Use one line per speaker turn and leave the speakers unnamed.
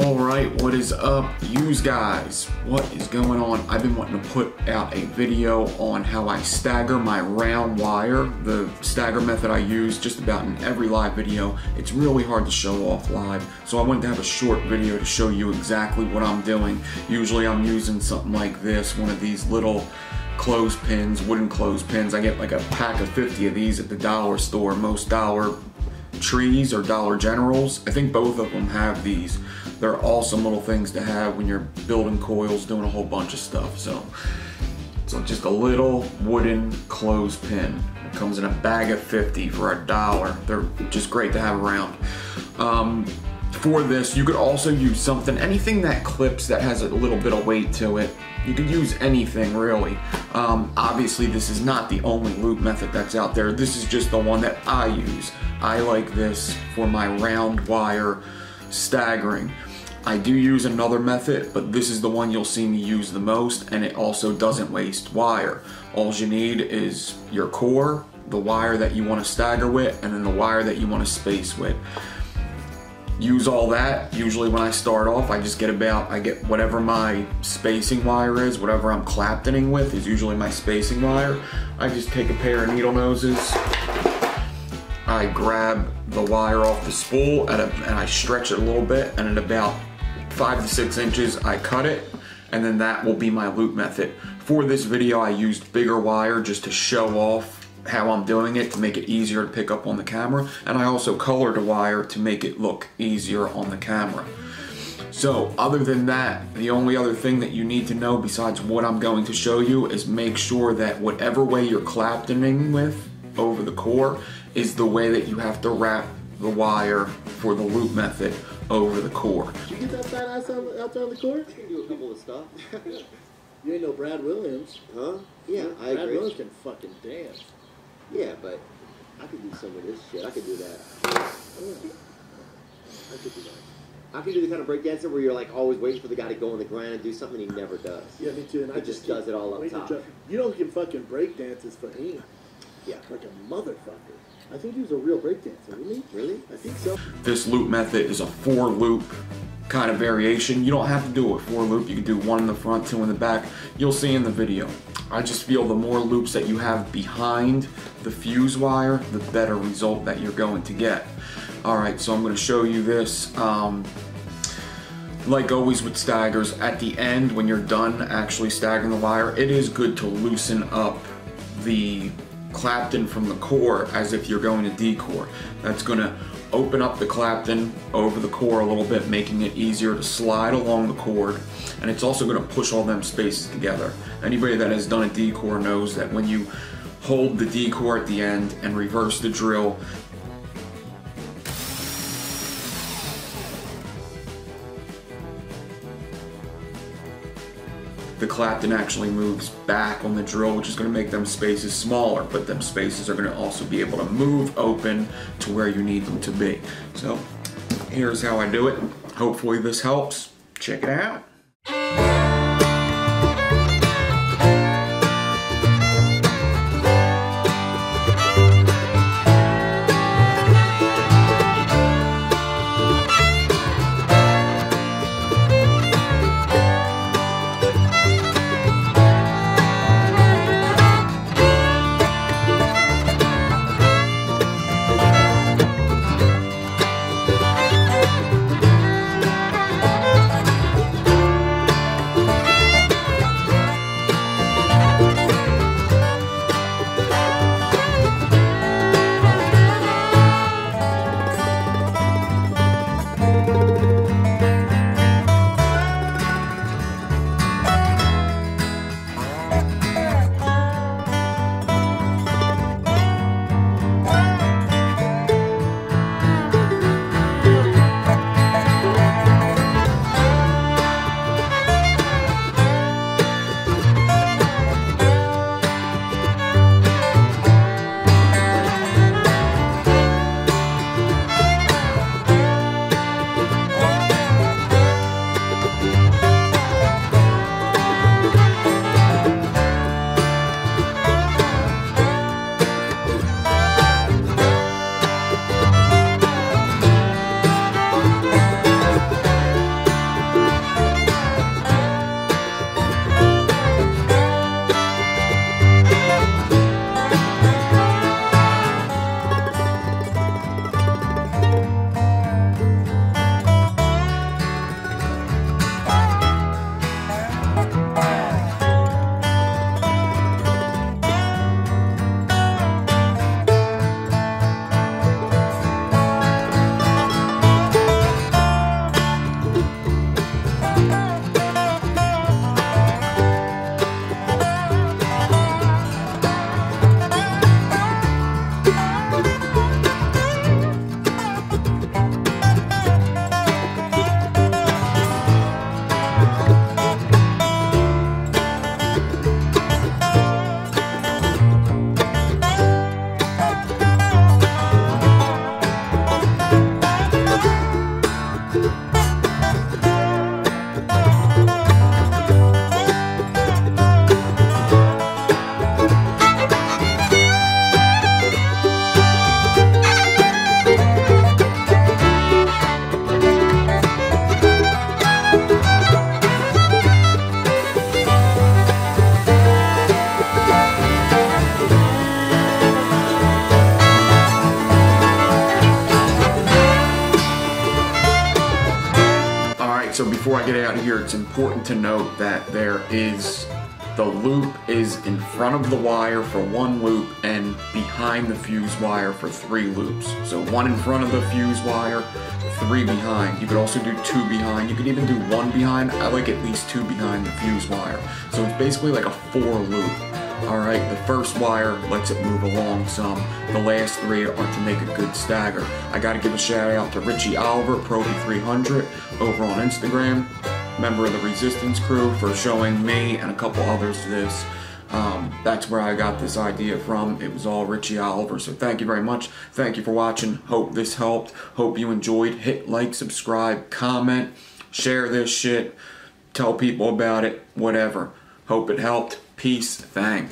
Alright, what is up, yous guys? What is going on? I've been wanting to put out a video on how I stagger my round wire. The stagger method I use just about in every live video. It's really hard to show off live, so I wanted to have a short video to show you exactly what I'm doing. Usually I'm using something like this, one of these little clothespins, wooden clothespins. I get like a pack of 50 of these at the dollar store. Most Dollar Trees or Dollar Generals, I think both of them have these. They're awesome little things to have when you're building coils, doing a whole bunch of stuff. So just a little wooden clothespin. It comes in a bag of 50 for $1. They're just great to have around. For this, you could also use something, anything that clips that has a little bit of weight to it. You could use anything really. Obviously this is not the only loop method that's out there. This is just the one that I use. I like this for my round wire staggering. I do use another method, but this is the one you'll see me use the most, and it also doesn't waste wire. All you need is your core, the wire that you want to stagger with, and then the wire that you want to space with. Use all that. Usually when I start off, I get whatever my spacing wire is, whatever I'm claptoning with is usually my spacing wire. I just take a pair of needle noses, I grab the wire off the spool and I stretch it a little bit, and at about 5 to 6 inches I cut it, and then that will be my loop method. For this video I used bigger wire just to show off how I'm doing it, to make it easier to pick up on the camera, and I also colored the wire to make it look easier on the camera. So other than that, the only other thing that you need to know besides what I'm going to show you is make sure that whatever way you're claptoning with over the core is the way that you have to wrap the wire for the loop method over the core.
You get that fat ass out there on the court?
I can do a couple of stuff.
You ain't no Brad Williams.
Huh? Yeah, I
Brad
agree.
Williams can fucking dance.
Yeah, but I could do some of this shit. I could do that. I could do that. I could do the kind of breakdancer where you're like always waiting for the guy to go on the ground and do something he never does.
Yeah, me too. And
He just does it all up top.
You know he can fucking break dances for him.
Yeah.
Like a motherfucker. I think he was a real break dancer, wasn't he?
Really?
I think so.
This loop method is a 4-loop kind of variation. You don't have to do a 4-loop. You can do 1 in the front, 2 in the back. You'll see in the video. I just feel the more loops that you have behind the fuse wire, the better result that you're going to get. Alright, so I'm going to show you this. Like always with staggers, at the end when you're done actually staggering the wire, it is good to loosen up the clapton from the core as if you're going to D-core. That's going to open up the clapton over the core a little bit, making it easier to slide along the cord, and it's also going to push all them spaces together. Anybody that has done a D-core knows that when you hold the D-core at the end and reverse the drill, the clapton actually moves back on the drill, which is going to make them spaces smaller, but them spaces are going to also be able to move open to where you need them to be. So here's how I do it. Hopefully this helps. Check it out. before I get out of here, it's important to note that the loop is in front of the wire for 1 loop and behind the fuse wire for 3 loops. So 1 in front of the fuse wire, 3 behind. You could also do 2 behind. You could even do 1 behind. I like at least 2 behind the fuse wire. So it's basically like a 4 loop. Alright, the first wire lets it move along some. The last 3 are to make a good stagger. I gotta give a shout out to Richie Oliver, Proby300, over on Instagram, member of the Resistance crew, for showing me and a couple others this. That's where I got this idea from. It was all Richie Oliver. So thank you very much. Thank you for watching. Hope this helped. Hope you enjoyed. Hit like, subscribe, comment, share this shit, tell people about it, whatever. Hope it helped. Peace. Thanks.